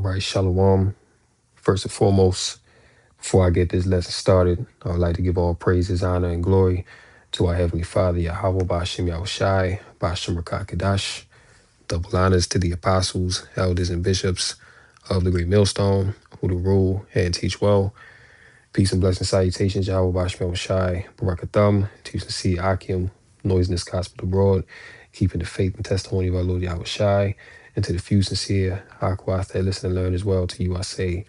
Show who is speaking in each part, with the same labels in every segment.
Speaker 1: Right, Shalom. First and foremost, before I get this lesson started, I would like to give all praises, honor, and glory to our Heavenly Father, Yahweh Bashem Yahushai, Bashem Rakakadash. Double honors to the apostles, elders, and bishops of the Great Millstone, who to rule and teach well. Peace and blessing salutations, Yahweh Bashem Yahushai, Barakatham, to see Akim, noiseless gospel abroad, keeping the faith and testimony of our Lord Yahushai, and to the few sincere Aquath that listen and learn as well. To you I say,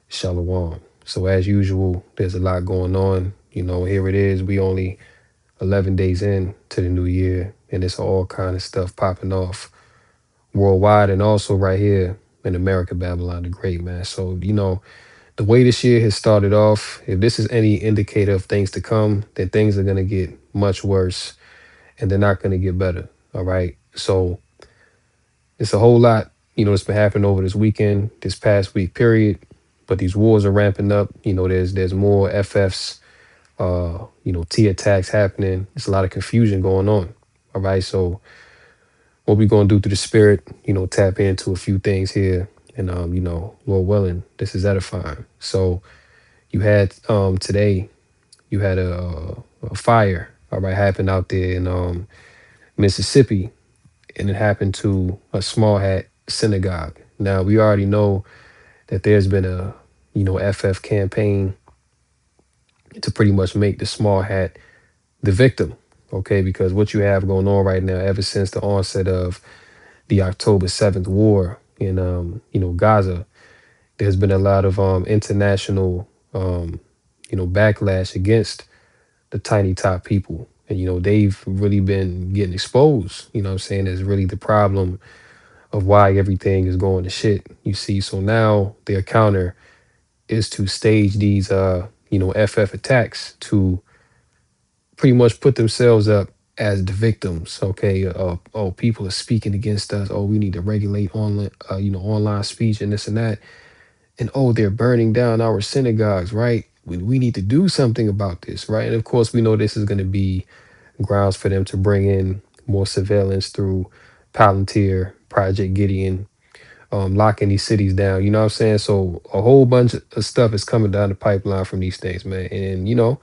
Speaker 1: Shalom. So as usual, there's a lot going on. Here it is. We only 11 days in to the new year, and it's all kind of stuff popping off worldwide and also right here in America, Babylon the Great, man. So, the way this year has started off, if this is any indicator of things to come, then things are going to get much worse and they're not going to get better. All right. So it's a whole lot, that's been happening over this weekend, this past week period. But these wars are ramping up. There's more FFs, T attacks happening. There's a lot of confusion going on. All right. So what we're gonna do through the spirit, tap into a few things here. And Lord willing, this is edifying. So you had today, you had a fire, all right, happen out there in Mississippi, and it happened to a small hat synagogue. Now we already know that there's been a FF campaign to pretty much make the small hat the victim, okay? Because what you have going on right now, ever since the onset of the October 7th war in Gaza, there's been a lot of international backlash against the tiny top people. And they've really been getting exposed, what I'm saying, is really the problem of why everything is going to shit, you see. So now their counter is to stage these FF attacks to pretty much put themselves up as the victims. Okay, oh, people are speaking against us. Oh, we need to regulate online speech and this and that. And oh, they're burning down our synagogues, right? We need to do something about this, right? And of course, we know this is going to be grounds for them to bring in more surveillance through Palantir, Project Gideon, locking these cities down. You know what I'm saying? So a whole bunch of stuff is coming down the pipeline from these things, man. And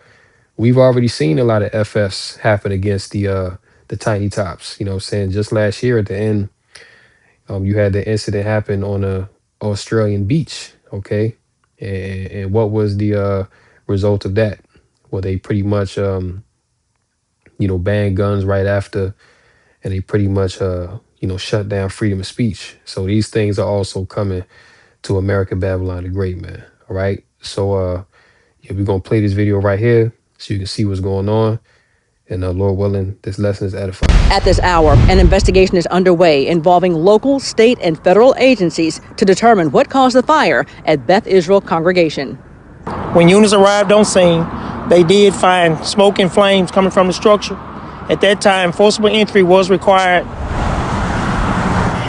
Speaker 1: we've already seen a lot of FFs happen against the tiny tops. You know what I'm saying? Just last year at the end, you had the incident happen on a Australian beach, okay? And what was the result of that? Well, they pretty much banned guns right after, and they pretty much shut down freedom of speech. So these things are also coming to America, Babylon the Great, man. All right. So yeah, we're gonna play this video right here so you can see what's going on. And Lord willing, this lesson is edifying.
Speaker 2: At this hour, an investigation is underway involving local, state, and federal agencies to determine what caused the fire at Beth Israel congregation.
Speaker 3: When units arrived on scene, they did find smoke and flames coming from the structure. At that time, forcible entry was required.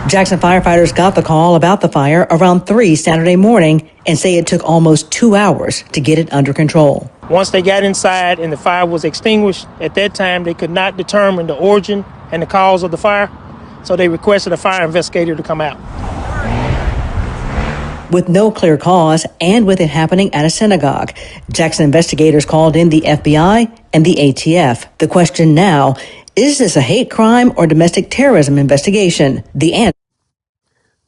Speaker 2: Jackson firefighters got the call about the fire around 3 Saturday morning and say it took almost 2 hours to get it under control.
Speaker 3: Once they got inside and the fire was extinguished, at that time they could not determine the origin and the cause of the fire, so they requested a fire investigator to come out.
Speaker 2: With no clear cause and with it happening at a synagogue, Jackson investigators called in the FBI and the ATF. The question now, is this a hate crime or domestic terrorism investigation? The answer.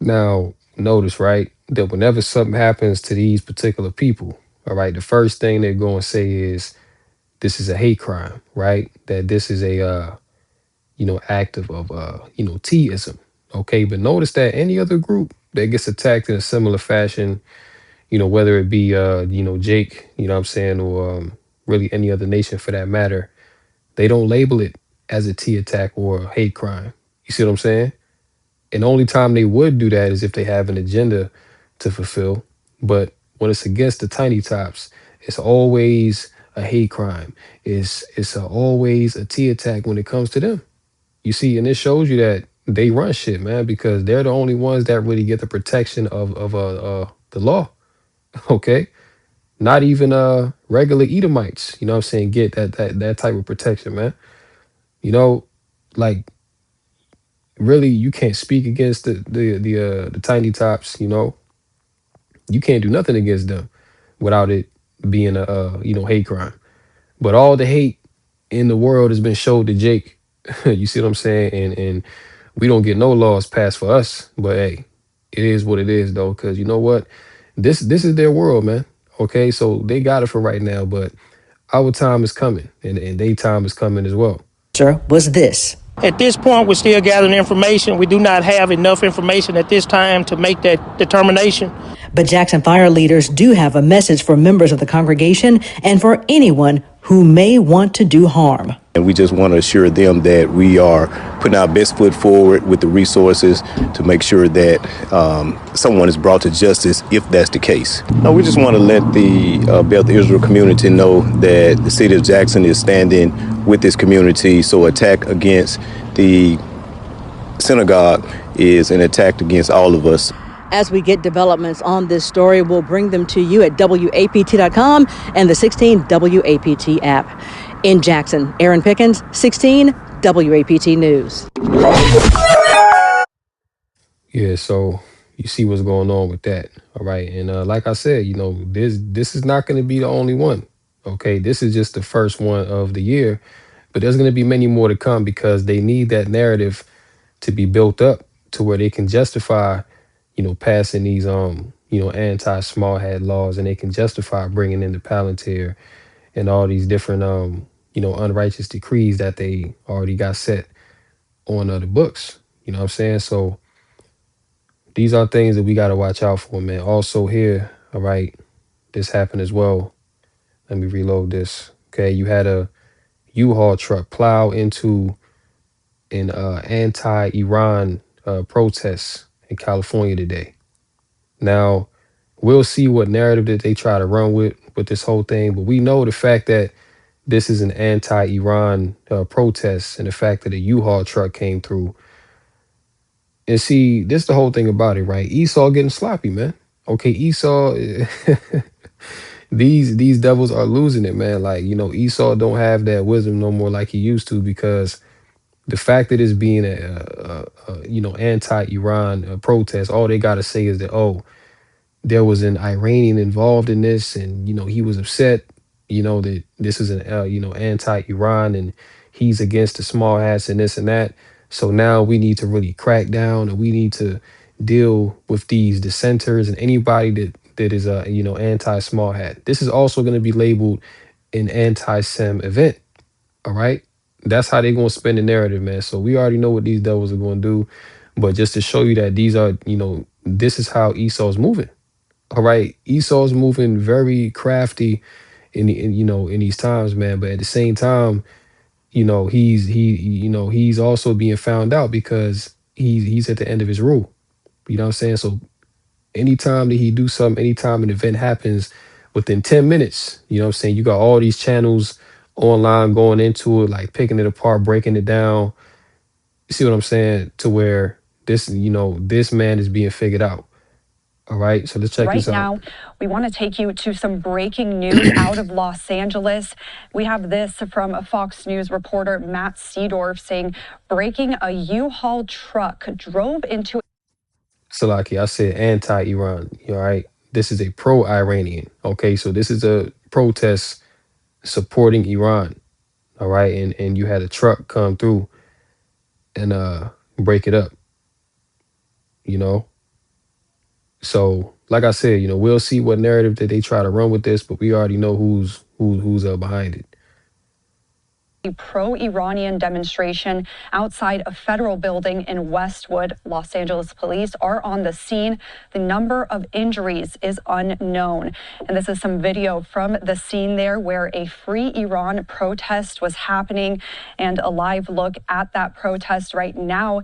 Speaker 1: Now, notice, right, that whenever something happens to these particular people, all right, the first thing they're going to say is this is a hate crime, right? That this is a, act of T-ism. Okay, but notice that any other group that gets attacked in a similar fashion, whether it be, Jake, what I'm saying, or really any other nation for that matter, they don't label it as a T attack or a hate crime. You see what I'm saying? And the only time they would do that is if they have an agenda to fulfill. But when it's against the tiny tops, it's always a hate crime. It's always a T attack when it comes to them. You see, and it shows you that they run shit, man, because they're the only ones that really get the protection of the law. Okay, not even regular Edomites. You know what I'm saying? Get that type of protection, man. Like really, you can't speak against the tiny tops. You can't do nothing against them without it being a hate crime. But all the hate in the world has been showed to Jake. You see what I'm saying? And we don't get no laws passed for us. But hey, it is what it is though, because you know what? This is their world, man. Okay, so they got it for right now, but our time is coming, and their time is coming as well.
Speaker 2: Was this.
Speaker 3: At this point, we're still gathering information. We do not have enough information at this time to make that determination.
Speaker 2: But Jackson fire leaders do have a message for members of the congregation and for anyone who may want to do harm.
Speaker 4: And we just want to assure them that we are putting our best foot forward with the resources to make sure that someone is brought to justice if that's the case. Now, we just want to let the Beth Israel community know that the city of Jackson is standing with this community. So attack against the synagogue is an attack against all of us.
Speaker 2: As we get developments on this story, we'll bring them to you at WAPT.com and the 16 WAPT app. In Jackson, Aaron Pickens, 16 WAPT News.
Speaker 1: Yeah, so you see what's going on with that. All right. And like I said, this is not going to be the only one. Okay. This is just the first one of the year, but there's going to be many more to come because they need that narrative to be built up to where they can justify, passing these, anti-small hat laws, and they can justify bringing in the Palantir and all these different, unrighteous decrees that they already got set on the books. You know what I'm saying? So these are things that we got to watch out for, man. Also here, all right, this happened as well. Let me reload this. Okay, you had a U-Haul truck plow into an anti-Iran protest in California today. Now, we'll see what narrative that they try to run with this whole thing, but we know the fact that this is an anti-Iran protest and the fact that a U-Haul truck came through. And see, this is the whole thing about it, right? Esau getting sloppy, man. Okay, Esau, these devils are losing it, man. Like, Esau don't have that wisdom no more like he used to, because the fact that it's being a anti-Iran protest, all they got to say is that, oh, there was an Iranian involved in this, and he was upset, that this is an anti-Iran, and he's against the small hats and this and that. So now we need to really crack down, and we need to deal with these dissenters and anybody that is a anti-small hat. This is also going to be labeled an anti-Sem event. All right, that's how they're going to spin the narrative, man. So we already know what these devils are going to do, but just to show you that these are, this is how Esau's moving. All right, Esau's moving very crafty in these times, man. But at the same time, he's also being found out because he's at the end of his rule. You know what I'm saying? So anytime that he do something, anytime an event happens, within 10 minutes, you know what I'm saying, you got all these channels online going into it, like picking it apart, breaking it down. You see what I'm saying? To where this man is being figured out. All right, so let's check this out.
Speaker 5: Right now, we want to take you to some breaking news out of Los Angeles. We have this from a Fox News reporter, Matt Seedorf, saying breaking a U-Haul truck drove into...
Speaker 1: Salaki, I said anti-Iran, all right? This is a pro-Iranian, okay? So this is a protest supporting Iran, all right? And you had a truck come through and break it up, So, like I said, we'll see what narrative that they try to run with this, but we already know who's behind it.
Speaker 5: A pro-Iranian demonstration outside a federal building in Westwood. Los Angeles police are on the scene. The number of injuries is unknown. And this is some video from the scene there where a Free Iran protest was happening, and a live look at that protest right now.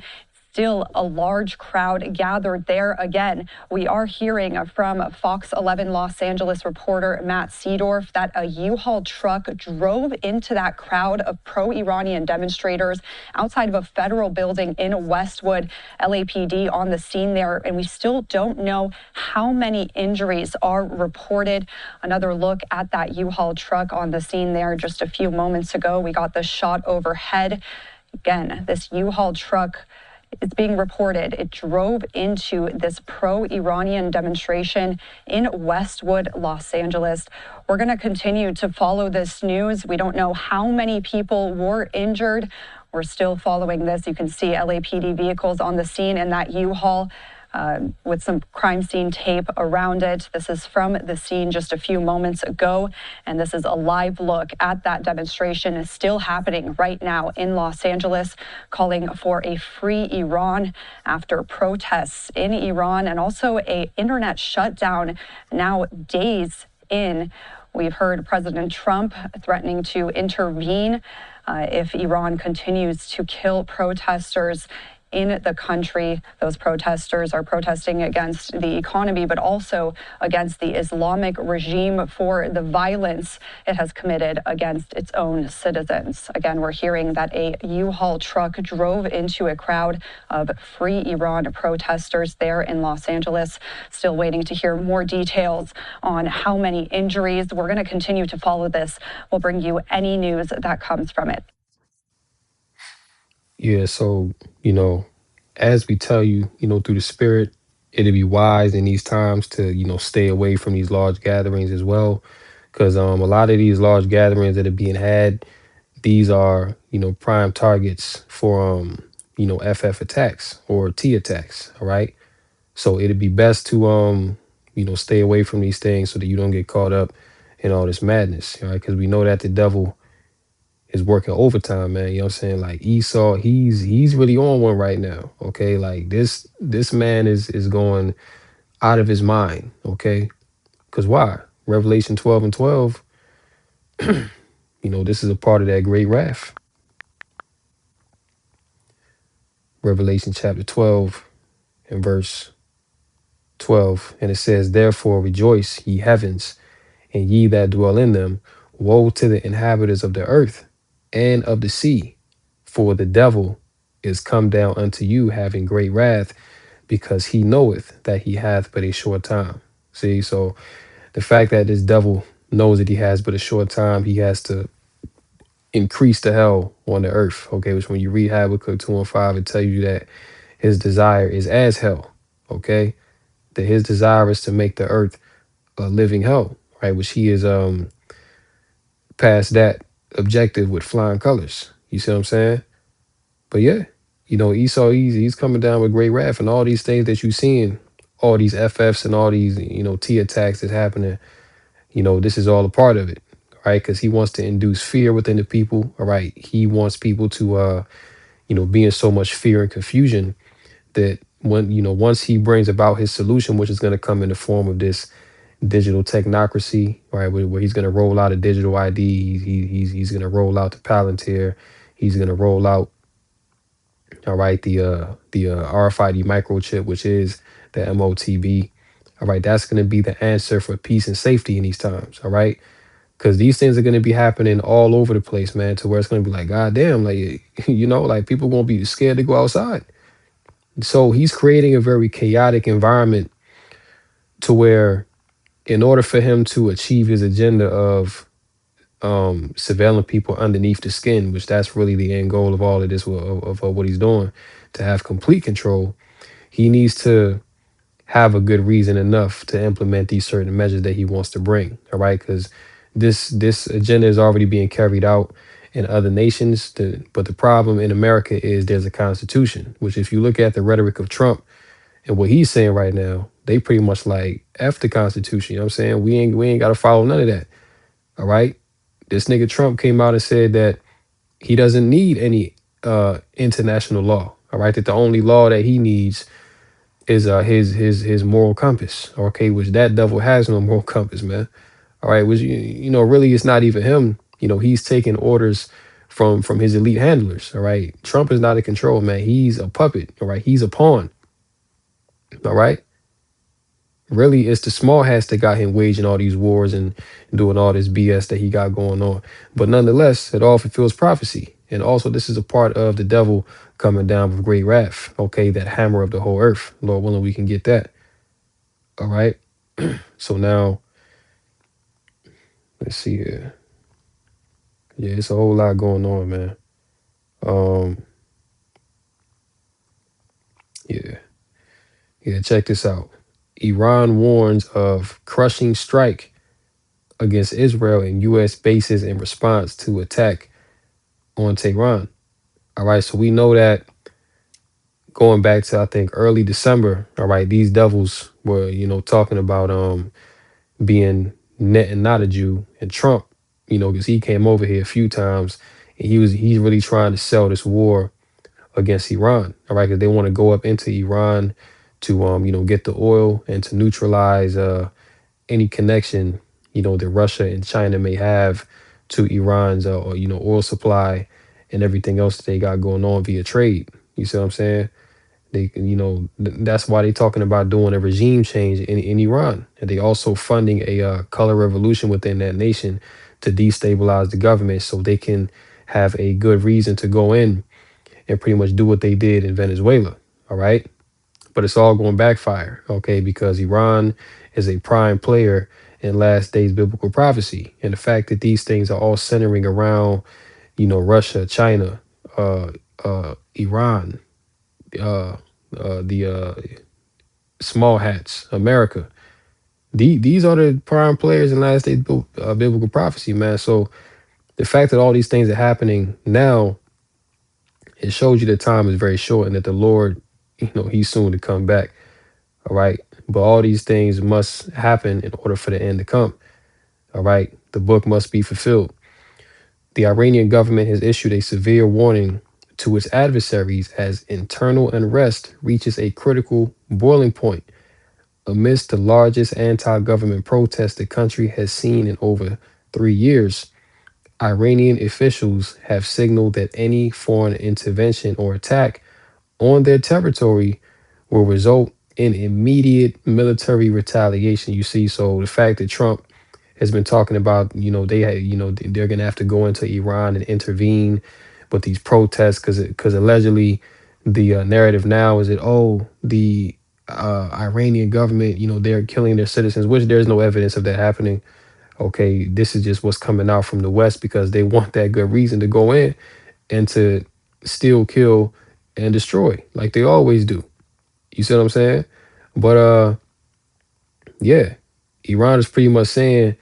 Speaker 5: Still a large crowd gathered there. Again, we are hearing from Fox 11 Los Angeles reporter Matt Seedorf that a U-Haul truck drove into that crowd of pro-Iranian demonstrators outside of a federal building in Westwood. LAPD on the scene there, and we still don't know how many injuries are reported. Another look at that U-Haul truck on the scene there just a few moments ago. We got the shot overhead. Again, this U-Haul truck It's being reported it drove into this pro-Iranian demonstration in Westwood, Los Angeles. We're going to continue to follow this news. We don't know how many people were injured. We're still following this. You can see LAPD vehicles on the scene in that U-Haul with some crime scene tape around it. This is from the scene just a few moments ago, and this is a live look at that demonstration. It's still happening right now in Los Angeles, calling for a free Iran after protests in Iran and also an internet shutdown now days in. We've heard President Trump threatening to intervene if Iran continues to kill protesters in the country. Those protesters are protesting against the economy, but also against the Islamic regime for the violence it has committed against its own citizens. Again, we're hearing that a U-Haul truck drove into a crowd of Free Iran protesters there in Los Angeles. Still waiting to hear more details on how many injuries. We're going to continue to follow this. We'll bring you any news that comes from it.
Speaker 1: Yeah, so, as we tell you, through the spirit, it'd be wise in these times to, stay away from these large gatherings as well. Because a lot of these large gatherings that are being had, these are, prime targets for, FF attacks or T attacks. All right. So it'd be best to, stay away from these things so that you don't get caught up in all this madness. All right. Because we know that the devil is working overtime, man. You know what I'm saying? Like Esau, he's really on one right now. Okay. Like this man is going out of his mind. Okay. Because why? Revelation 12 and 12, this is a part of that great wrath. Revelation chapter 12 and verse 12. And it says, therefore rejoice, ye heavens, and ye that dwell in them. Woe to the inhabitants of the earth and of the sea, for the devil is come down unto you having great wrath, because he knoweth that he hath but a short time. See, so the fact that this devil knows that he has but a short time, he has to increase the hell on the earth. Okay, which when you read Habakkuk 2 and 5, it tells you that his desire is as hell. Okay, that his desire is to make the earth a living hell, right? Which he is past that objective with flying colors. You see what I'm saying? But yeah, Esau, he's coming down with great wrath, and all these things that you're seeing, all these FFs and all these, T attacks that's happening, this is all a part of it, right? Because he wants to induce fear within the people, all right? He wants people to, be in so much fear and confusion that once he brings about his solution, which is going to come in the form of this digital technocracy, right? Where he's going to roll out a digital ID, he's going to roll out the Palantir, he's going to roll out, all right, the RFID microchip, which is the MOTB. All right, that's going to be the answer for peace and safety in these times. All right, because these things are going to be happening all over the place, man. To where it's going to be like, God damn, like like people won't be scared to go outside. So he's creating a very chaotic environment to where, in order for him to achieve his agenda of surveilling people underneath the skin, which that's really the end goal of all of this, of what he's doing, to have complete control, he needs to have a good reason enough to implement these certain measures that he wants to bring. All right, because this agenda is already being carried out in other nations. But the problem in America is there's a constitution, which if you look at the rhetoric of Trump and what he's saying right now, they pretty much like F the constitution. You know what I'm saying? We ain't got to follow none of that. All right. This nigga Trump came out and said that he doesn't need any international law. All right. That the only law that he needs is his moral compass. Okay, which that devil has no moral compass, man. All right, which really it's not even him. He's taking orders from his elite handlers. All right. Trump is not in control, man. He's a puppet. All right. He's a pawn. All right. Really, it's the small hats that got him waging all these wars and doing all this BS that he got going on. But nonetheless, it all fulfills prophecy. And also, this is a part of the devil coming down with great wrath. Okay, that hammer of the whole earth. Lord willing, we can get that. All right. So now, let's see here. Yeah, it's a whole lot going on, man. Um, Yeah. Yeah, check this out. Iran warns of crushing strike against Israel and U.S. bases in response to attack on Tehran. All right, so we know that going back to I think early December, all right, these devils were, talking about being net and not a Jew, and Trump, because he came over here a few times and he's really trying to sell this war against Iran, all right, because they want to go up into Iran to get the oil and to neutralize any connection that Russia and China may have to Iran's oil supply and everything else that they got going on via trade. You see what I'm saying? They can, that's why they talking about doing a regime change in Iran, and they also funding a color revolution within that nation to destabilize the government, so they can have a good reason to go in and pretty much do what they did in Venezuela. All right, but it's all going to backfire, okay? Because Iran is a prime player in last days biblical prophecy, and the fact that these things are all centering around, Russia, China, Iran, uh, the small hats, America. These are the prime players in last days biblical prophecy, man. So the fact that all these things are happening now, it shows you that time is very short and that the Lord, he's soon to come back. All right. But all these things must happen in order for the end to come. All right. The book must be fulfilled. The Iranian government has issued a severe warning to its adversaries as internal unrest reaches a critical boiling point amidst the largest anti government protest the country has seen in over 3 years. Iranian officials have signaled that any foreign intervention or attack on their territory will result in immediate military retaliation. You see, so the fact that Trump has been talking about, they're going to have to go into Iran and intervene with these protests because allegedly the narrative now is that, oh, the Iranian government, they're killing their citizens, which there's no evidence of that happening. Okay, this is just what's coming out from the West because they want that good reason to go in and to steal, kill, and destroy like they always do. You see what I'm saying? But yeah, Iran is pretty much saying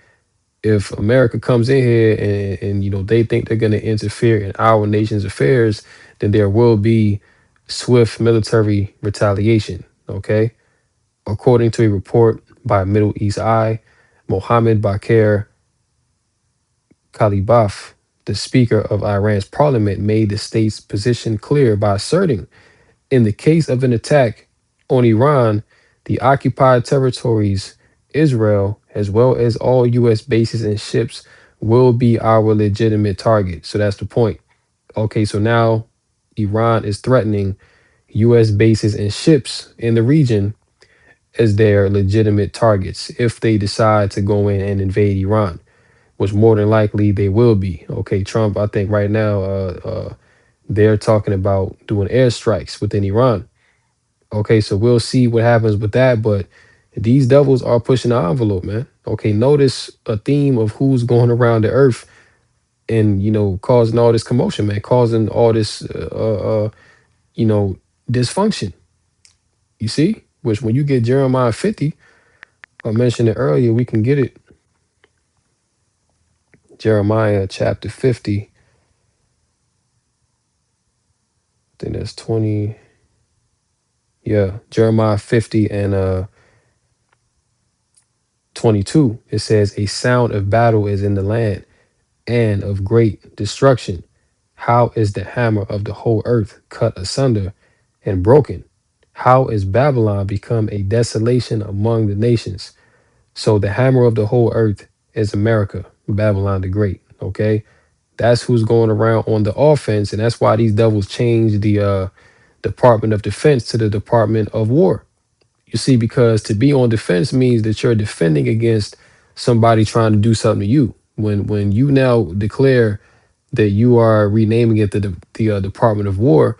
Speaker 1: if America comes in here and they think they're going to interfere in our nation's affairs, then there will be swift military retaliation. Okay, according to a report by Middle East Eye, Mohammed Bakr Kalibaf, the Speaker of Iran's parliament, made the state's position clear by asserting, in the case of an attack on Iran, the occupied territories, Israel, as well as all U.S. bases and ships, will be our legitimate target. So that's the point. Okay, so now Iran is threatening U.S. bases and ships in the region as their legitimate targets if they decide to go in and invade Iran, which more than likely they will be. Okay, Trump, I think right now, they're talking about doing airstrikes within Iran. Okay, so we'll see what happens with that. But these devils are pushing the envelope, man. Okay, notice a theme of who's going around the earth and causing all this commotion, man, causing all this dysfunction. You see? Which when you get Jeremiah 50, I mentioned it earlier, we can get it. Jeremiah chapter 50. I think that's 20. Yeah, Jeremiah 50 and 22. It says, a sound of battle is in the land and of great destruction. How is the hammer of the whole earth cut asunder and broken? How is Babylon become a desolation among the nations? So the hammer of the whole earth is America, Babylon the Great. Okay, that's who's going around on the offense, and that's why these devils changed the Department of Defense to the Department of War. You see, because to be on defense means that you're defending against somebody trying to do something to you. When you now declare that you are renaming it the Department of War,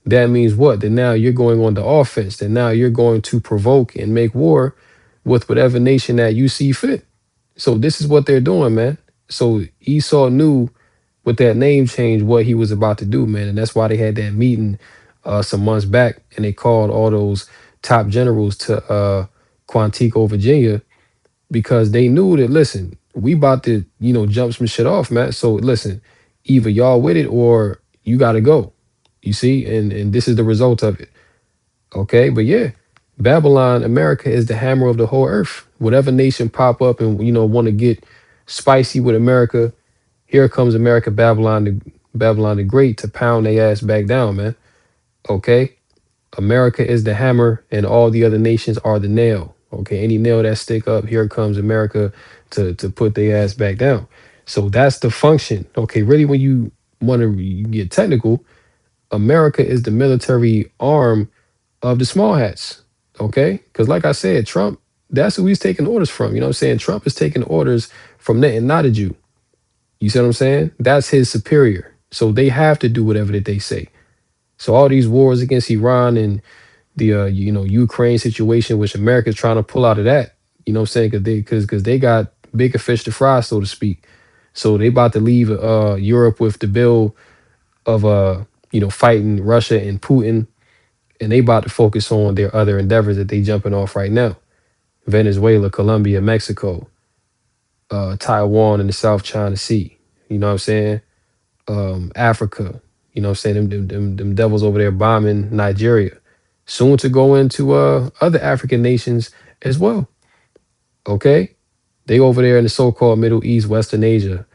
Speaker 1: that means what? That now you're going on the offense. That now you're going to provoke and make war with whatever nation that you see fit. So this is what they're doing, man. So Esau knew with that name change what he was about to do, man, and that's why they had that meeting some months back, and they called all those top generals to Quantico, Virginia, because they knew that, listen, we about to, jump some shit off, man. So listen, either y'all with it or you gotta go. You see, and this is the result of it. Okay, but yeah, Babylon, America is the hammer of the whole earth. Whatever nation pop up and want to get spicy with America, here comes America, Babylon the Great to pound their ass back down, man. Okay, America is the hammer, and all the other nations are the nail. Okay, any nail that stick up, here comes America to put their ass back down. So that's the function. Okay, really, when you want to get technical, America is the military arm of the small hats. Okay, because like I said, Trump, that's who he's taking orders from. You know what I'm saying? Trump is taking orders from that and not a Jew. You see what I'm saying? That's his superior. So they have to do whatever that they say. So all these wars against Iran and the Ukraine situation, which America's trying to pull out of that, you know what I'm saying? Because they got bigger fish to fry, so to speak. So they about to leave Europe with the bill of fighting Russia and Putin, and they about to focus on their other endeavors that they jumping off right now. Venezuela, Colombia, Mexico, Taiwan and the South China Sea. You know what I'm saying? Africa. You know what I'm saying? Them devils over there bombing Nigeria. Soon to go into other African nations as well. Okay? They over there in the so-called Middle East, Western Asia,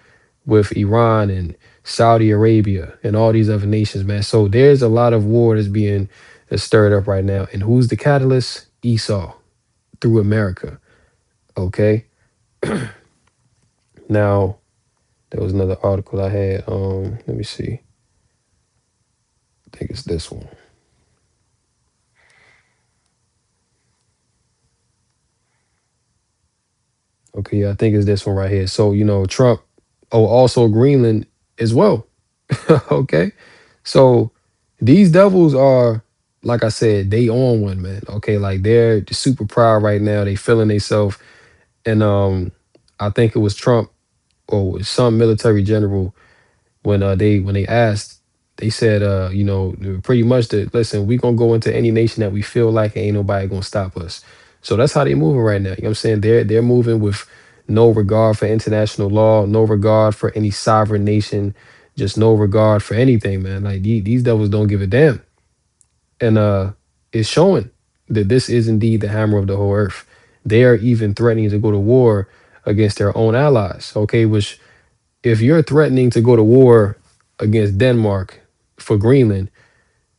Speaker 1: with Iran and Saudi Arabia and all these other nations, man. So there's a lot of war that's being stirred up right now. And who's the catalyst? Esau through America. Okay? Now, there was another article I had. Let me see. I think it's this one. Okay, yeah, I think it's this one right here. So, Trump, also Greenland as well. Okay. So these devils are, like I said, they on one, man. Okay, like they're super proud right now. They feeling themselves. And I think it was Trump or some military general when they asked, they said, pretty much that, listen, we gonna go into any nation that we feel like, and ain't nobody gonna stop us. So that's how they moving right now. You know what I'm saying? They're moving with no regard for international law, no regard for any sovereign nation, just no regard for anything, man. Like these devils don't give a damn. And it's showing that this is indeed the hammer of the whole earth. They are even threatening to go to war against their own allies. Okay, which if you're threatening to go to war against Denmark for Greenland,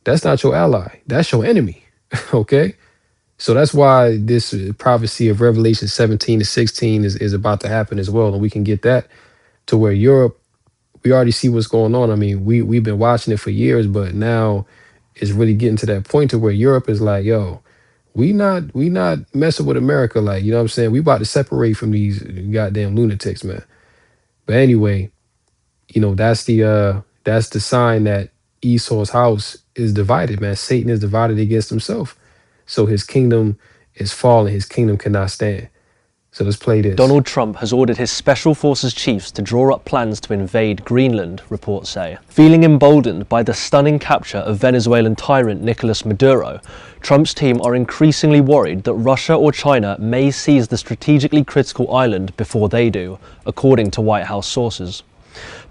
Speaker 1: that's not your ally. That's your enemy. Okay. So that's why this prophecy of Revelation 17 to 16 is about to happen as well. And we can get that to where Europe, we already see what's going on. I mean, we've been watching it for years, but now it's really getting to that point to where Europe is like, yo, we not messing with America. Like, you know what I'm saying? We about to separate from these goddamn lunatics, man. But anyway, that's the sign that Esau's house is divided, man. Satan is divided against himself. So his kingdom is falling. His kingdom cannot stand. So let's play this.
Speaker 6: Donald Trump has ordered his special forces chiefs to draw up plans to invade Greenland, reports say. Feeling emboldened by the stunning capture of Venezuelan tyrant Nicolas Maduro, Trump's team are increasingly worried that Russia or China may seize the strategically critical island before they do, according to White House sources.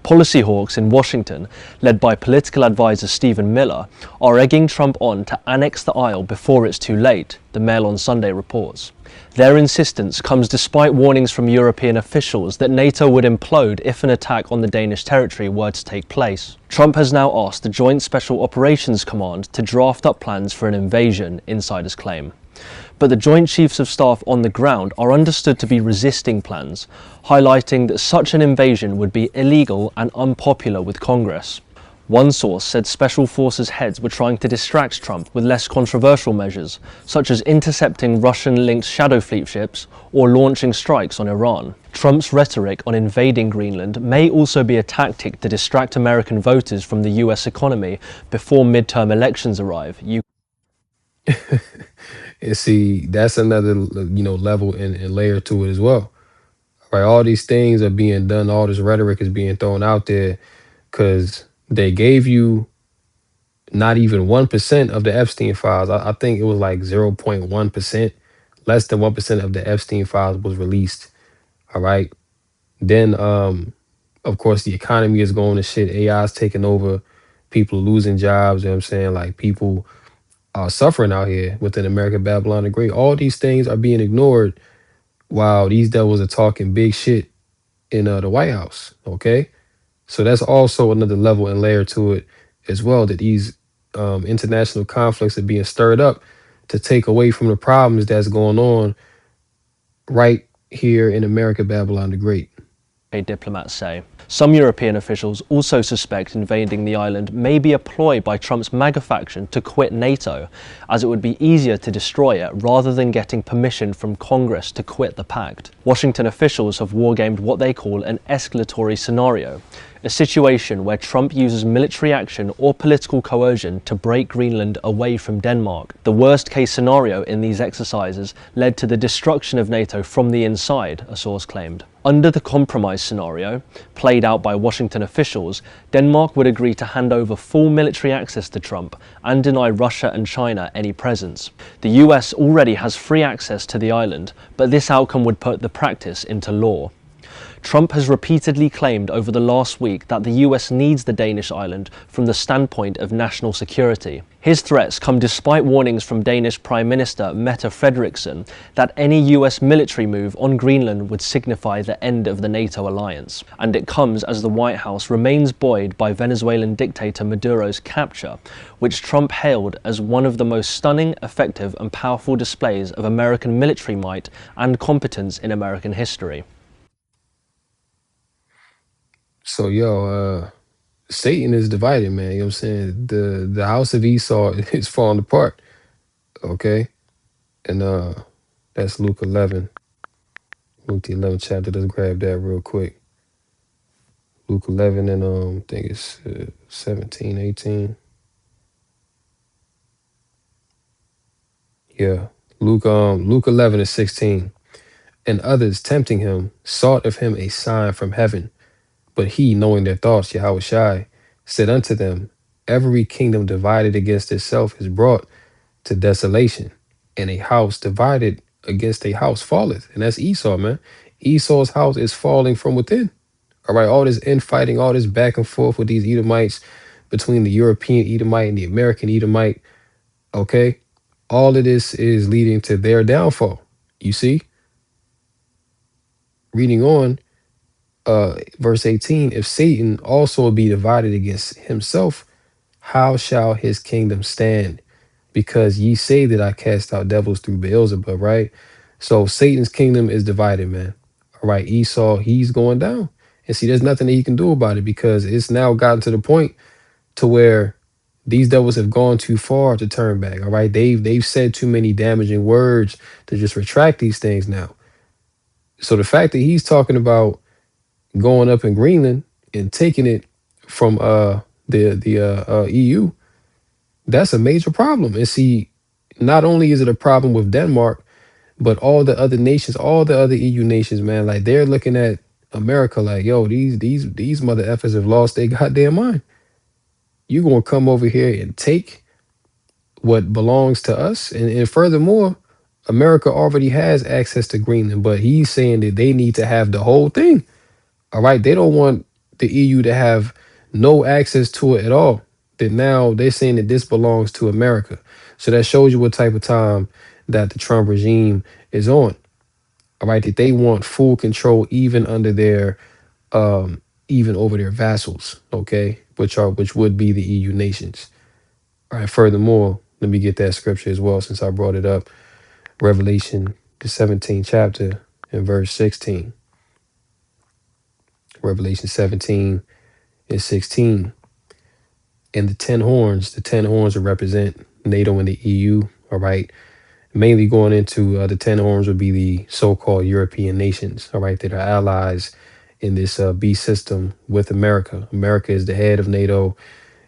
Speaker 6: Policy hawks in Washington, led by political advisor Stephen Miller, are egging Trump on to annex the isle before it's too late, the Mail on Sunday reports. Their insistence comes despite warnings from European officials that NATO would implode if an attack on the Danish territory were to take place. Trump has now asked the Joint Special Operations Command to draft up plans for an invasion, insiders claim. But the Joint Chiefs of Staff on the ground are understood to be resisting plans, highlighting that such an invasion would be illegal and unpopular with Congress. One source said Special Forces heads were trying to distract Trump with less controversial measures, such as intercepting Russian-linked shadow fleet ships or launching strikes on Iran. Trump's rhetoric on invading Greenland may also be a tactic to distract American voters from the US economy before midterm elections arrive.
Speaker 1: And see, that's another, level and layer to it as well. Right? All these things are being done. All this rhetoric is being thrown out there because they gave you not even 1% of the Epstein files. I think it was like 0.1%, less than 1% of the Epstein files was released. All right. Then, of course, the economy is going to shit. AI is taking over. People are losing jobs. You know what I'm saying? Like, people are suffering out here within America, Babylon the Great. All these things are being ignored while these devils are talking big shit in the White House. Okay. So that's also another level and layer to it as well, that these international conflicts are being stirred up to take away from the problems that's going on right here in America, Babylon the Great.
Speaker 6: Diplomats say. Some European officials also suspect invading the island may be a ploy by Trump's MAGA faction to quit NATO, as it would be easier to destroy it rather than getting permission from Congress to quit the pact. Washington officials have wargamed what they call an escalatory scenario, a situation where Trump uses military action or political coercion to break Greenland away from Denmark. The worst case scenario in these exercises led to the destruction of NATO from the inside, a source claimed. Under the compromise scenario, played out by Washington officials, Denmark would agree to hand over full military access to Trump and deny Russia and China any presence. The US already has free access to the island, but this outcome would put the practice into law. Trump has repeatedly claimed over the last week that the US needs the Danish island from the standpoint of national security. His threats come despite warnings from Danish Prime Minister Mette Frederiksen that any US military move on Greenland would signify the end of the NATO alliance. And it comes as the White House remains buoyed by Venezuelan dictator Maduro's capture, which Trump hailed as one of the most stunning, effective and powerful displays of American military might and competence in American history.
Speaker 1: So, Satan is divided, man. You know what I'm saying? The house of Esau is falling apart. Okay? And that's Luke 11. Luke the 11th chapter. Let's grab that real quick. Luke 11 and I think it's 17, 18. Yeah. Luke 11 and 16. And others tempting him sought of him a sign from heaven. But he, knowing their thoughts, Yahushai, said unto them, every kingdom divided against itself is brought to desolation, and a house divided against a house falleth. And that's Esau, man. Esau's house is falling from within. All right, all this infighting, all this back and forth with these Edomites, between the European Edomite and the American Edomite, okay? All of this is leading to their downfall. You see? Reading on, verse 18, if Satan also be divided against himself, how shall his kingdom stand? Because ye say that I cast out devils through Beelzebub, right? So Satan's kingdom is divided, man. All right, Esau, he's going down. And see, there's nothing that he can do about it, because it's now gotten to the point to where these devils have gone too far to turn back. All right, they've said too many damaging words to just retract these things now. So the fact that he's talking about going up in Greenland and taking it from the EU, that's a major problem. And see, not only is it a problem with Denmark, but all the other nations, all the other EU nations, man, like they're looking at America like, yo, these mother effers have lost their goddamn mind. You gonna come over here and take what belongs to us? And furthermore, America already has access to Greenland, but he's saying that they need to have the whole thing. All right, they don't want the EU to have no access to it at all. That now they're saying that this belongs to America. So that shows you what type of time that the Trump regime is on. All right, that they want full control even under their even over their vassals, okay, which would be the EU nations. All right, furthermore, let me get that scripture as well since I brought it up. Revelation, the 17th chapter and verse 16. Revelation 17 and 16. And the 10 horns will represent NATO and the EU, all right? Mainly going into the 10 horns would be the so-called European nations, all right, that are allies in this beast system with America. America is the head of NATO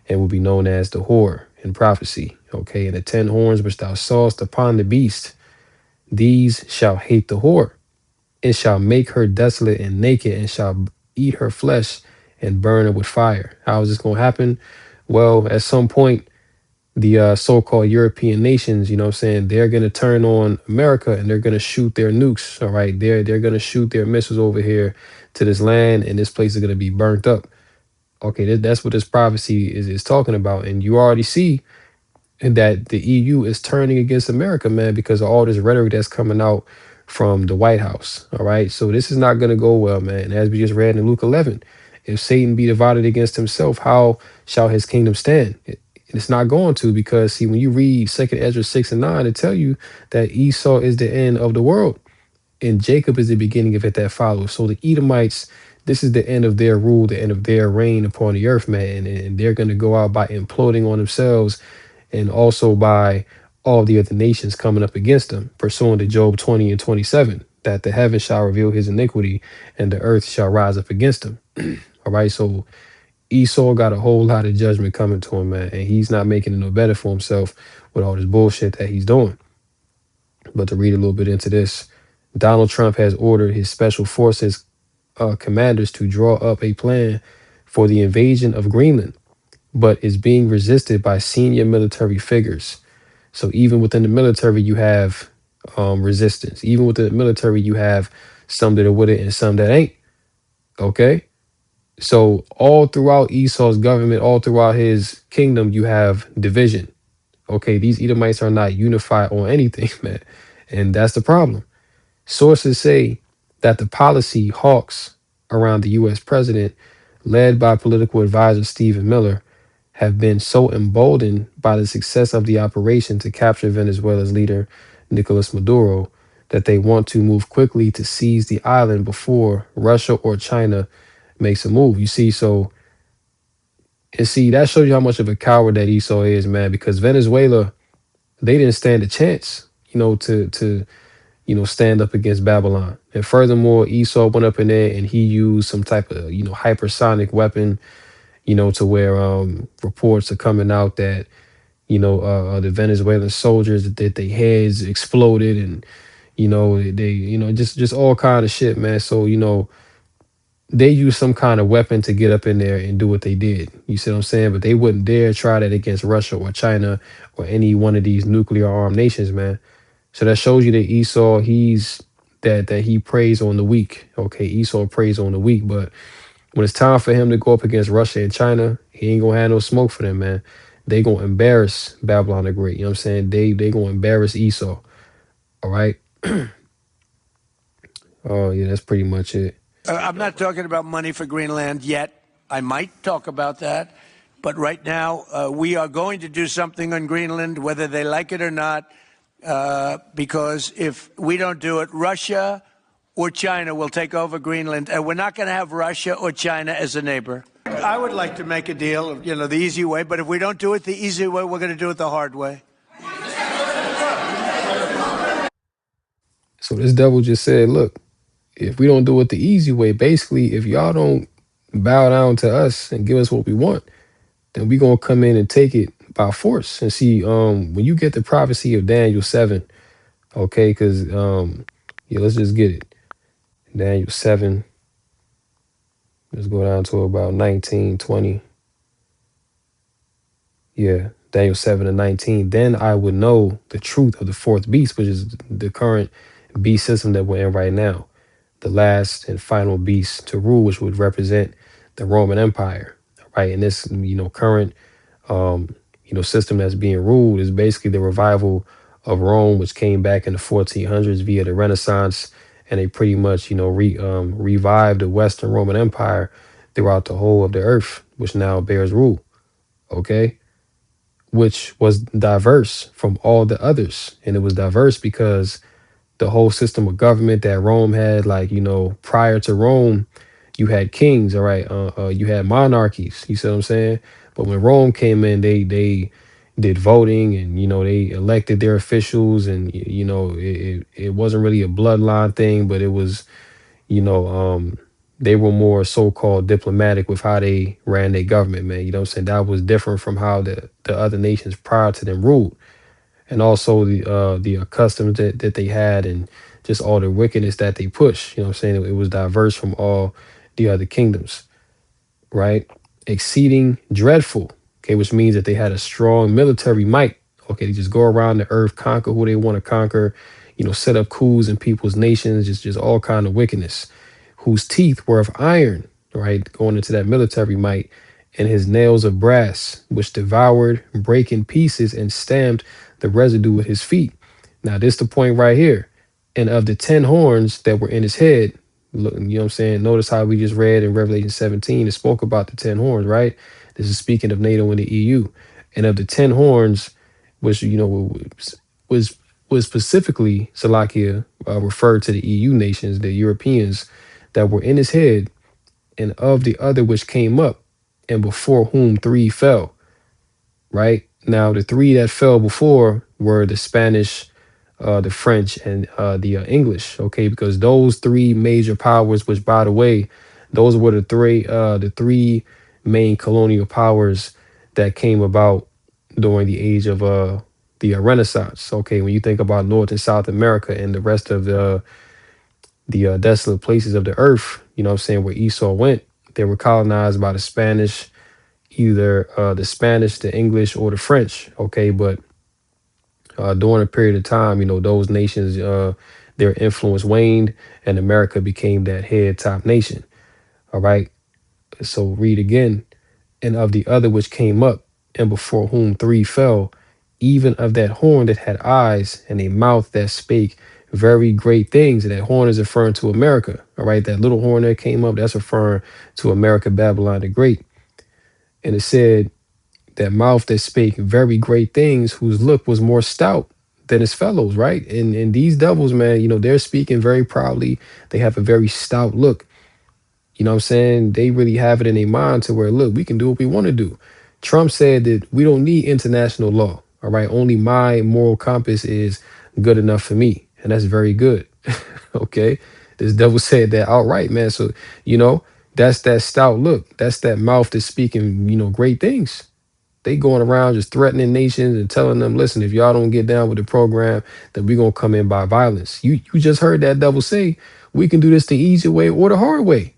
Speaker 1: and will be known as the whore in prophecy, okay? And the 10 horns which thou sawest upon the beast, these shall hate the whore, and shall make her desolate and naked, and shall eat her flesh and burn her with fire. How is this going to happen? Well, at some point, the so-called European nations, you know what I'm saying, they're gonna turn on America and they're gonna shoot their nukes. All right, they're gonna shoot their missiles over here to this land, and this place is gonna be burnt up. Okay, that's what this prophecy is talking about, and you already see that the EU is turning against America, man, because of all this rhetoric that's coming out from the White House. All right, so this is not gonna go well, man. And as we just read in Luke 11, if Satan be divided against himself, how shall his kingdom stand? It's not going to, because see, when you read Second Ezra 6 and 9, it tell you that Esau is the end of the world and Jacob is the beginning of it that follows. So the Edomites, this is the end of their rule, the end of their reign upon the earth, man. And they're going to go out by imploding on themselves, and also by all the other nations coming up against them, pursuant to Job 20 and 27, that the heavens shall reveal his iniquity and the earth shall rise up against him. All right, so Esau got a whole lot of judgment coming to him, man, and he's not making it no better for himself with all this bullshit that he's doing. But to read a little bit into this, Donald Trump has ordered his special forces commanders to draw up a plan for the invasion of Greenland, but is being resisted by senior military figures. So even within the military, you have resistance. Even within the military, you have some that are with it and some that ain't. Okay. So all throughout Esau's government, all throughout his kingdom, you have division. Okay, these Edomites are not unified on anything, man. And that's the problem. Sources say that the policy hawks around the US president, led by political advisor Stephen Miller, have been so emboldened by the success of the operation to capture Venezuela's leader, Nicolas Maduro, that they want to move quickly to seize the island before Russia or China makes a move. You see, so and see, that shows you how much of a coward that Esau is, man, because Venezuela, they didn't stand a chance, to stand up against Babylon. And furthermore, Esau went up in there and he used some type of, hypersonic weapon, to where reports are coming out that, the Venezuelan soldiers, that their heads exploded, and, they, just all kind of shit, man. So, they used some kind of weapon to get up in there and do what they did. You see what I'm saying? But they wouldn't dare try that against Russia or China or any one of these nuclear armed nations, man. So that shows you that Esau, that he preys on the weak. Okay, Esau preys on the weak, but when it's time for him to go up against Russia and China, he ain't gonna have no smoke for them, man. They gonna embarrass Babylon the Great. You know what I'm saying? They gonna embarrass Esau. All right. Oh yeah, that's pretty much it.
Speaker 7: I'm not talking about money for Greenland yet. I might talk about that. But right now, we are going to do something on Greenland, whether they like it or not, because if we don't do it, Russia or China will take over Greenland, and we're not going to have Russia or China as a neighbor. I would like to make a deal, the easy way, but if we don't do it the easy way, we're going to do it the hard way.
Speaker 1: So this devil just said, look, if we don't do it the easy way, basically, if y'all don't bow down to us and give us what we want, then we gonna come in and take it by force. And see, when you get the prophecy of Daniel 7, okay, because yeah, let's just get it. Daniel 7. Let's go down to about 19, 20. Yeah, Daniel 7 and 19. Then I would know the truth of the fourth beast, which is the current beast system that we're in right now. The last and final beast to rule, which would represent the Roman Empire, right? And this, current, system that's being ruled is basically the revival of Rome, which came back in the 1400s via the Renaissance, and they pretty much, revived the Western Roman Empire throughout the whole of the earth, which now bears rule, okay? Which was diverse from all the others, and it was diverse because the whole system of government that Rome had, like, prior to Rome, you had kings, all right, you had monarchies, you see what I'm saying? But when Rome came in, they did voting, and they elected their officials, and it wasn't really a bloodline thing, but it was, they were more so-called diplomatic with how they ran their government, man. You know what I'm saying? That was different from how the other nations prior to them ruled, and also the customs that they had, and just all the wickedness that they push. You know what I'm saying? It was diverse from all the other kingdoms, right? Exceeding dreadful. okay, which means that they had a strong military might. Okay, they just go around the earth, conquer who they want to conquer, set up coups in people's nations, just all kind of wickedness. Whose teeth were of iron, right? Going into that military might, and his nails of brass, which devoured, brake in pieces, and stamped the residue with his feet. Now, this the point right here. And of the 10 horns that were in his head, look, you know what I'm saying? Notice how we just read in Revelation 17, it spoke about the 10 horns, right? This is speaking of NATO and the EU. And of the 10 horns, which, was specifically, Salakia, referred to the EU nations, the Europeans that were in his head, and of the other which came up, and before whom 3 fell, right? Now, the 3 that fell before were the Spanish, the French, and the English, okay? Because those 3 major powers, which, by the way, those were the three main colonial powers that came about during the age of the Renaissance. Okay, when you think about North and South America and the rest of the desolate places of the earth, you know what I'm saying, where Esau went, they were colonized by the Spanish, either the Spanish, the English, or the French. Okay, but during a period of time, those nations, their influence waned, and America became that head top nation. All right. So read again. And of the other which came up, and before whom 3 fell, even of that horn that had eyes and a mouth that spake very great things. And that horn is referring to America. All right. That little horn that came up, that's referring to America, Babylon the Great. And it said, that mouth that spake very great things, whose look was more stout than his fellows, right? And these devils, man, they're speaking very proudly. They have a very stout look. You know what I'm saying? They really have it in their mind to where, look, we can do what we want to do. Trump said that we don't need international law. All right. Only my moral compass is good enough for me. And that's very good. Okay. This devil said that outright, man. So, that's that stout look. That's that mouth that's speaking, great things. They going around just threatening nations and telling them, listen, if y'all don't get down with the program, then we're going to come in by violence. You just heard that devil say, we can do this the easy way or the hard way.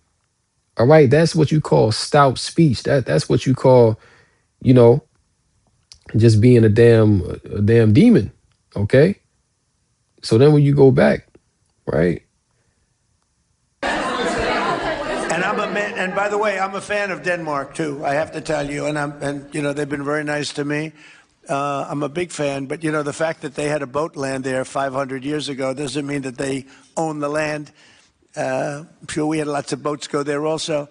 Speaker 1: All right. That's what you call stout speech. That's what you call, you know, just being a damn demon. Okay. So then when you go back, right?
Speaker 7: And by the way, I'm a fan of Denmark too. I have to tell you, and they've been very nice to me. I'm a big fan, but the fact that they had a boat land there 500 years ago doesn't mean that they own the land. I'm sure we had lots of boats go there also,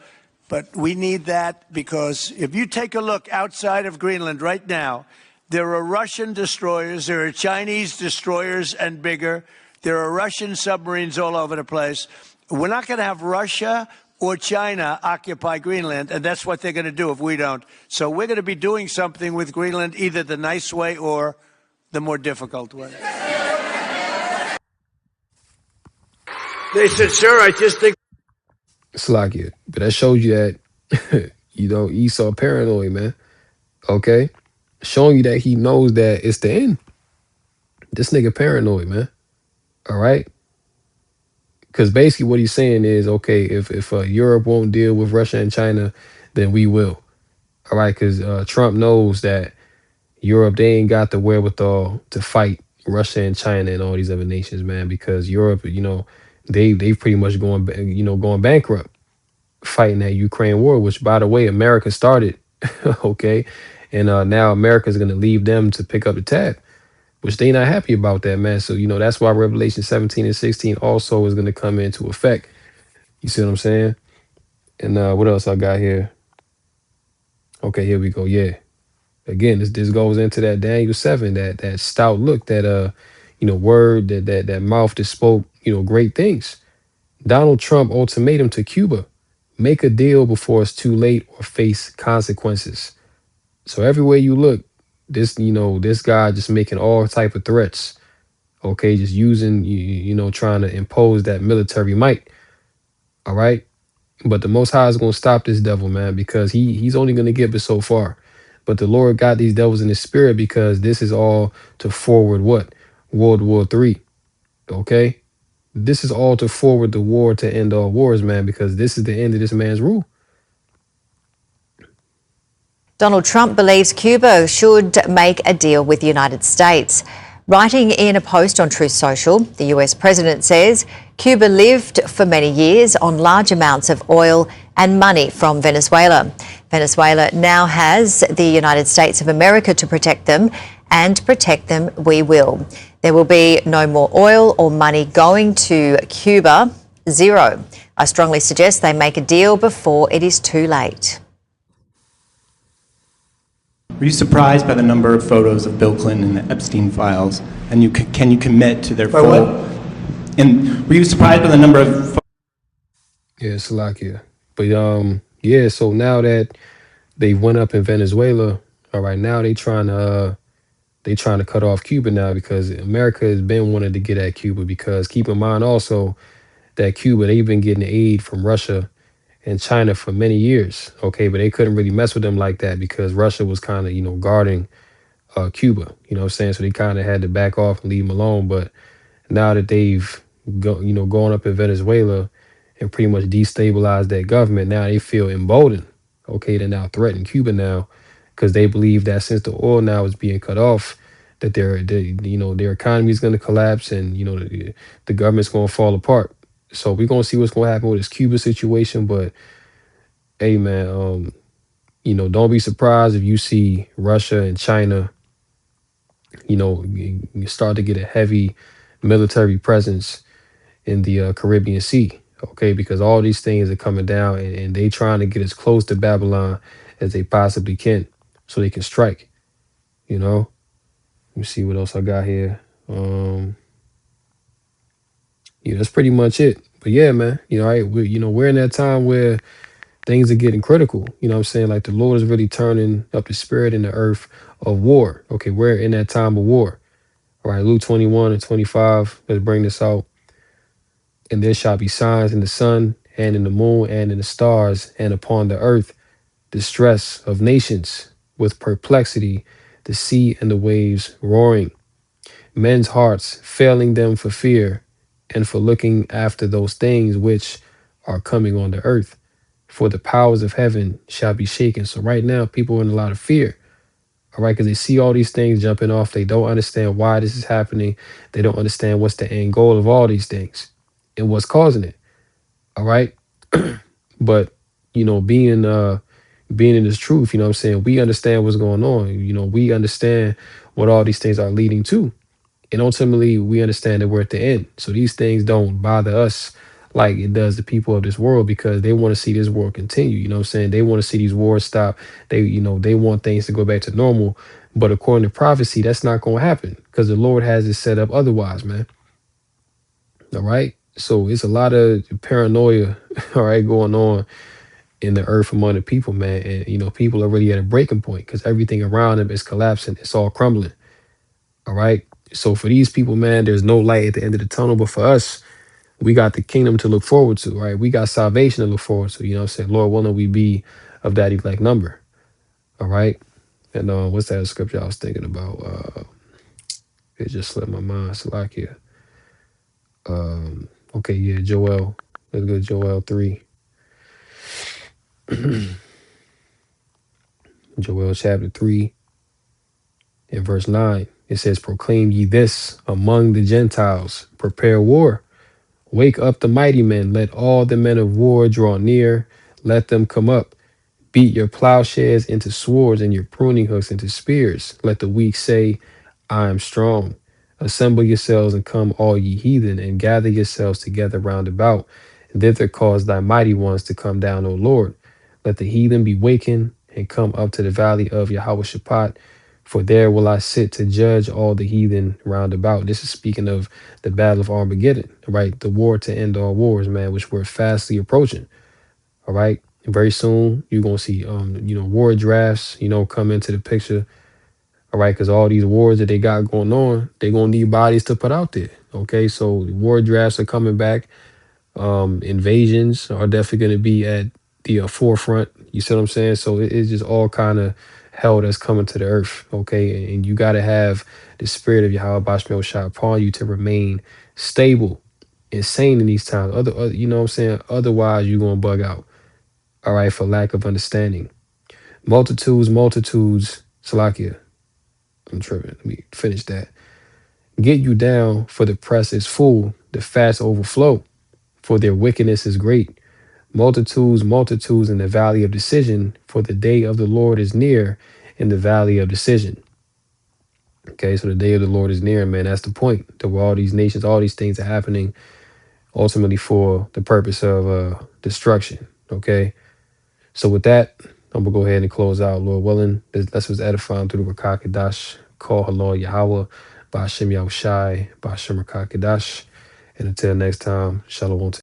Speaker 7: but we need that because if you take a look outside of Greenland right now, there are Russian destroyers, there are Chinese destroyers and bigger, there are Russian submarines all over the place. We're not going to have Russia or China occupy Greenland, and that's what they're going to do if we don't. So we're going to be doing something with Greenland, either the nice way or the more difficult way. They said, sir, I just think...
Speaker 1: Slakia. But that shows you that, Esau paranoid, man. Okay? Showing you that he knows that it's the end. This nigga paranoid, man. All right? Because basically what he's saying is, okay, if Europe won't deal with Russia and China, then we will. All right? Because Trump knows that Europe, they ain't got the wherewithal to fight Russia and China and all these other nations, man. Because Europe, they pretty much going bankrupt fighting that Ukraine war, which, by the way, America started. Okay? And now America's going to leave them to pick up the tab, which they not happy about that, man. So, that's why Revelation 17 and 16 also is going to come into effect. You see what I'm saying? And what else I got here? Okay, here we go. Yeah. Again, this goes into that Daniel 7, that stout look, that word, that mouth that spoke, great things. Donald Trump ultimatum to Cuba. Make a deal before it's too late or face consequences. So everywhere you look, this guy just making all type of threats. Okay, just using, trying to impose that military might. All right. But the Most High is going to stop this devil, man, because he's only going to get us so far. But the Lord got these devils in his spirit because this is all to forward what? World War III. Okay. This is all to forward the war to end all wars, man, because this is the end of this man's rule.
Speaker 5: Donald Trump believes Cuba should make a deal with the United States. Writing in a post on Truth Social, the US president says Cuba lived for many years on large amounts of oil and money from Venezuela. Venezuela now has the United States of America to protect them, and protect them we will. There will be no more oil or money going to Cuba. Zero. I strongly suggest they make a deal before it is too late.
Speaker 8: Were you surprised by the number of photos of Bill Clinton and the Epstein files? And can you commit to their full? What? And were you surprised by the number of?
Speaker 1: Yeah, Salakia. But yeah. So now that they went up in Venezuela, all right, now they trying to cut off Cuba now because America has been wanting to get at Cuba because keep in mind also that Cuba they've been getting aid from Russia and China for many years. Okay, but they couldn't really mess with them like that because Russia was kind of guarding Cuba. You know what I'm saying? So they kind of had to back off and leave them alone. But now that they've gone up in Venezuela and pretty much destabilized that government, now they feel emboldened. Okay, they're now threatening Cuba now because they believe that since the oil now is being cut off, that their economy is going to collapse and the government's going to fall apart. So we're going to see what's going to happen with this Cuba situation. But hey, man, don't be surprised if you see Russia and China you start to get a heavy military presence in the Caribbean Sea, okay? Because all these things are coming down and they trying to get as close to Babylon as they possibly can so they can strike, you know? Let me see what else I got here. Yeah, that's pretty much it. But yeah, man, we're in that time where things are getting critical. You know what I'm saying? Like the Lord is really turning up the spirit in the earth of war. Okay, we're in that time of war. All right, Luke 21 and 25, let's bring this out. And there shall be signs in the sun and in the moon and in the stars and upon the earth, distress of nations with perplexity, the sea and the waves roaring, men's hearts failing them for fear and for looking after those things which are coming on the earth. For the powers of heaven shall be shaken. So right now, people are in a lot of fear. All right, because they see all these things jumping off. They don't understand why this is happening. They don't understand what's the end goal of all these things and what's causing it. All right. But, being in this truth, you know what I'm saying? We understand what's going on. We understand what all these things are leading to. And ultimately, we understand that we're at the end. So these things don't bother us like it does the people of this world because they want to see this world continue. You know what I'm saying? They want to see these wars stop. They want things to go back to normal. But according to prophecy, that's not going to happen because the Lord has it set up otherwise, man. All right. So it's a lot of paranoia, all right, going on in the earth among the people, man. And, people are really at a breaking point because everything around them is collapsing. It's all crumbling. All right. So for these people, man, there's no light at the end of the tunnel. But for us, we got the kingdom to look forward to, right? We got salvation to look forward to. You know what I'm saying? Lord willing, we be of that elect number. All right. And what's that scripture I was thinking about? It just slipped my mind. Salakia. Okay, yeah, Joel. Let's go to Joel 3. Joel chapter 3 and verse 9. It says, proclaim ye this among the Gentiles, prepare war. Wake up the mighty men, let all the men of war draw near, let them come up. Beat your plowshares into swords and your pruning hooks into spears. Let the weak say, I am strong. Assemble yourselves and come, all ye heathen, and gather yourselves together round about. And thither cause thy mighty ones to come down, O Lord. Let the heathen be wakened and come up to the valley of Yahweh Shaphat. For there will I sit to judge all the heathen round about. This is speaking of the battle of Armageddon, right? The war to end all wars, man, which we're fastly approaching. All right. And very soon you're gonna see war drafts, come into the picture. All right, because all these wars that they got going on, they're gonna need bodies to put out there. Okay, so war drafts are coming back. Invasions are definitely gonna be at the forefront. You see what I'm saying? So it's just all kind of hell that's coming to the earth. Okay, and you gotta have the spirit of Yahweh Bashmel Shah upon you to remain stable and sane in these times. You know what I'm saying? Otherwise, you're gonna bug out. All right, for lack of understanding. Multitudes, Salakia. I'm tripping. Let me finish that. Get you down, for the press is full, the fast overflow, for their wickedness is great. Multitudes in the valley of decision, for the day of the Lord is near in the valley of decision. Okay, so the day of the Lord is near, man. That's the point. That where all these nations, all these things are happening ultimately for the purpose of destruction. Okay. So with that, I'm gonna go ahead and close out, Lord willing. This lesson was edifying through the Rakakadash. Call Halal Yahweh, Ba'ashem Yahushai, Ba'ashem Rakakadash. And until next time, Shalom.